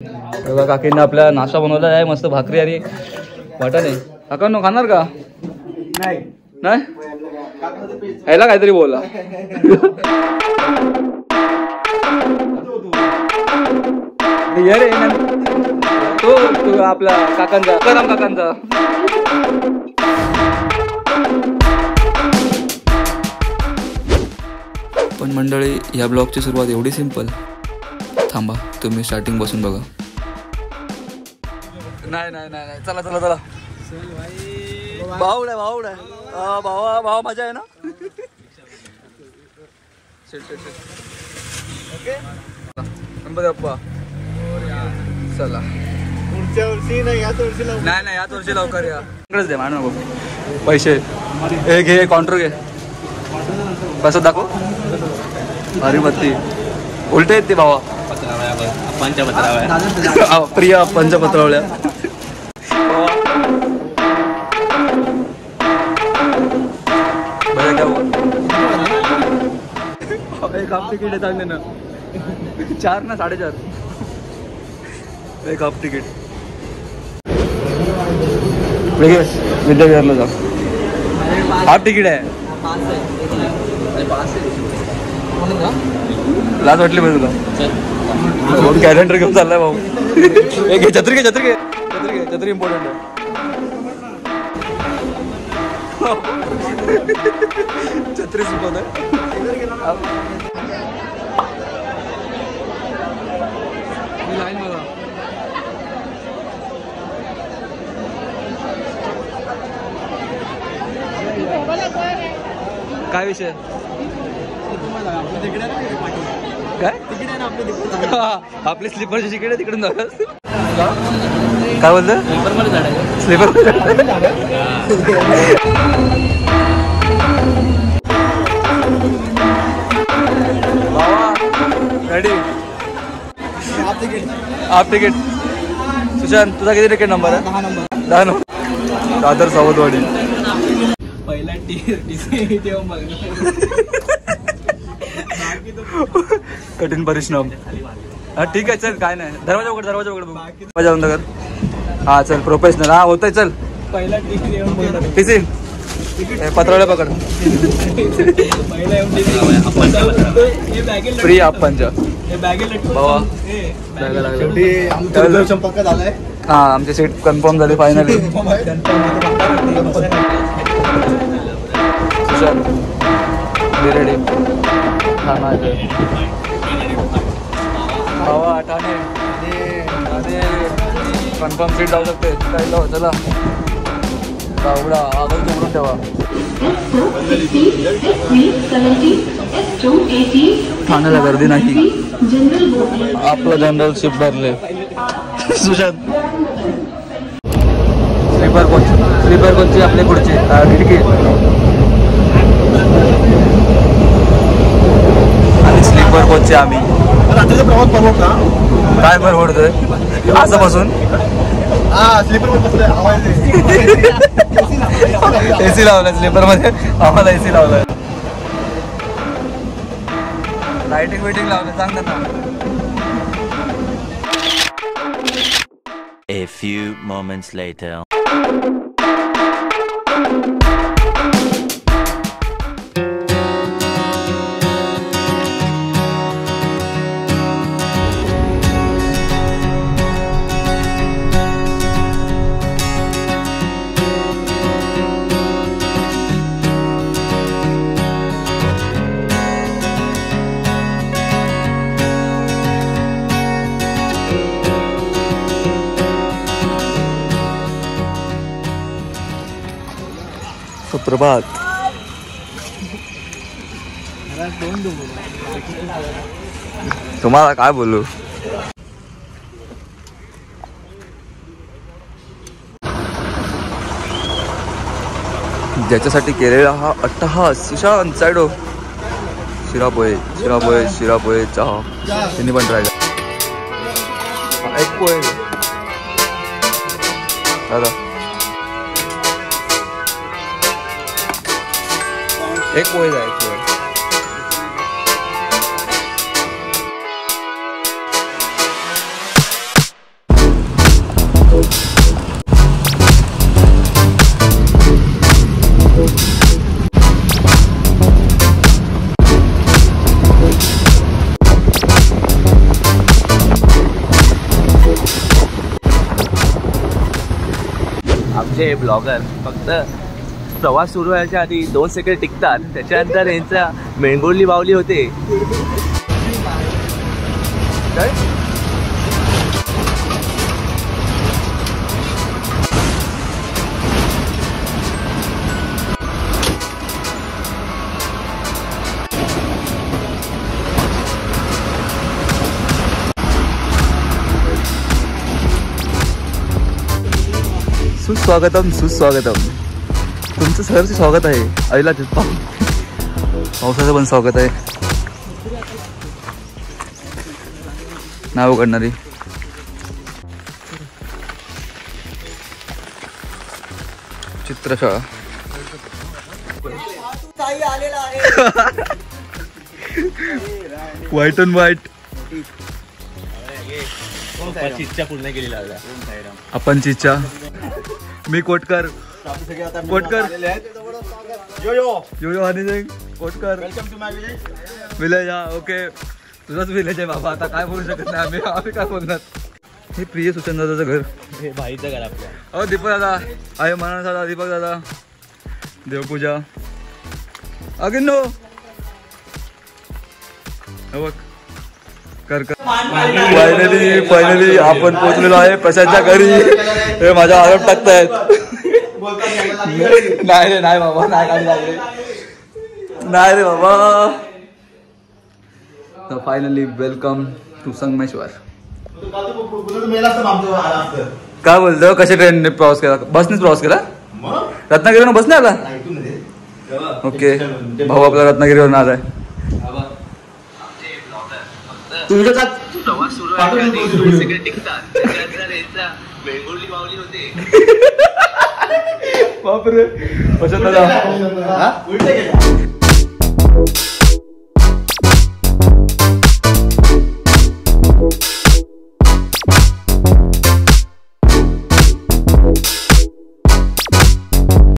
बघा काकींना आपल्या नाश्ता बनवला आहे मस्त भाकरी आणि वाटाणे. काका नो खाणार का? नाही नाही ह्याला काहीतरी बोला. ये रे तो आपला काकांचा करम काकांचा. पण मंडळी या ब्लॉगची सुरुवात एवढी सिंपल. थांबा तुम्ही स्टार्टिंग पासून बघा. नाही नाही नाही चला चला चला. भाऊ भाऊ मजा आहे ना. गणपती बाप्पा चला. पुढच्या वर्षी नाही याच वर्षी नाही याच वर्षी लवकर या. इकडेच दे नको पैसे. हे घे काउंटर घे. कसं दाखव. अरे बत्ती उलटे आहेत ते भावा. प्रिया पंचपत्रावळ्या. एक हाफ तिकीट आहे चांगले ना. 4 ना 4.5 एक हाफ तिकीट. विद्याविहारला जा. हाफ तिकीट आहे. लाज वाटली पाहिजे तुला. कॅलेंडर घेऊन चाललाय भाऊ. एक छत्री घे छत्री घे छत्री घे छत्री इम्पॉर्टंट आहे. छत्री सुकवत आहे. लाईन बघा. काय विषय काय आपली स्लीपरची तिकीट आहे तिकडून जाऊ. काय बोलतं स्लीपर रेडी. हाफ तिकीट. सुशांत तुझा किती तिकीट नंबर आहे? 10 नंबर. दादर सावंतवाडी. पहिला कठीण परिश्रम. हा ठीक आहे चल काय नाही. दरवाजा उघड दरवाजा बंद कर. हा चल प्रोफेशनल. हा होतंय चल. पहिला टीसी पत्रावळ्या पकड. फ्री आपणच्या भावा. हा आमची सीट कन्फर्म झाली फायनली. रेडी भावा. ठाणे कन्फर्म सीट जाऊ शकते. चला उघडा आगल उघडून ठेवा. ठाण्याला गर्दी नाही. आपलं जनरल शिफ्ट भरले. सुशांत स्लीपर कोचची आपली पुढची खिडकी आणि स्लीपर कोचचे आम्ही. रात्रीचा प्रवास परवडता काय परवडतोय असं बसून. एसी लावलाय स्लीपर मध्ये. आम्हाला एसी लावलाय. लाइटिंग वेटिंग लावलं चांगलं ना. A few moments later. सुप्रभात. तुम्हाला काय बोलू. ज्याच्यासाठी केलेला हा अट्टहास. सुशांत साईडो. शिरापोहे शिरापोहे शिरापोहे चहा त्यांनी पण राहिला. एक पोहे दादा. एक पोहे द्या. एक पोहे. आमचे ब्लॉगर फक्त प्रवास सुरू व्हायच्या आधी 2 सेकंड टिकतात, त्याच्यानंतर यांचा मेंगोळली बावली होते. काय सुस्वागतम सुस्वागतम. तुमचं सहर्ष स्वागत आहे आईला पावसाचं पण स्वागत आहे. नाव काढणारी चित्रशाळा. व्हाईट अँड व्हाईट इच्छा पूर्ण केली लागला आपण चिच्चा. मी कोटकर कोटकर यो यो हनी सिंग कोटकर. विलेज. हा ओके तुझाच विलेज आहे बाबा. आता काय बोलू शकत नाही आम्ही काय बोलणार. हे प्रिय सुचन दादाचं घर. हे भाईचं घर आपल्या. अहो दीपक दादा आहे म्हणा दादा. दीपक दादा देवपूजा अगिनो बघ कर. फायनली आपण पोहोचलेलो आहे प्रसादच्या घरी. हे माझ्या आरोप टाकतायत. नाही रे नाही बाबा नाही रे बाबा. Finally welcome to Sangameshwar. काय बोलतो कशा ट्रेनने प्रवास केला? बसनेच प्रवास केला? रत्नागिरीवरून बसने आला? ओके भाऊ आपला रत्नागिरीवरून आलाय. प्रवास सुरू व्हायच्या टिकतात, त्याच्यानंतर यांचा मेंगोळली बावली होते. बापरे.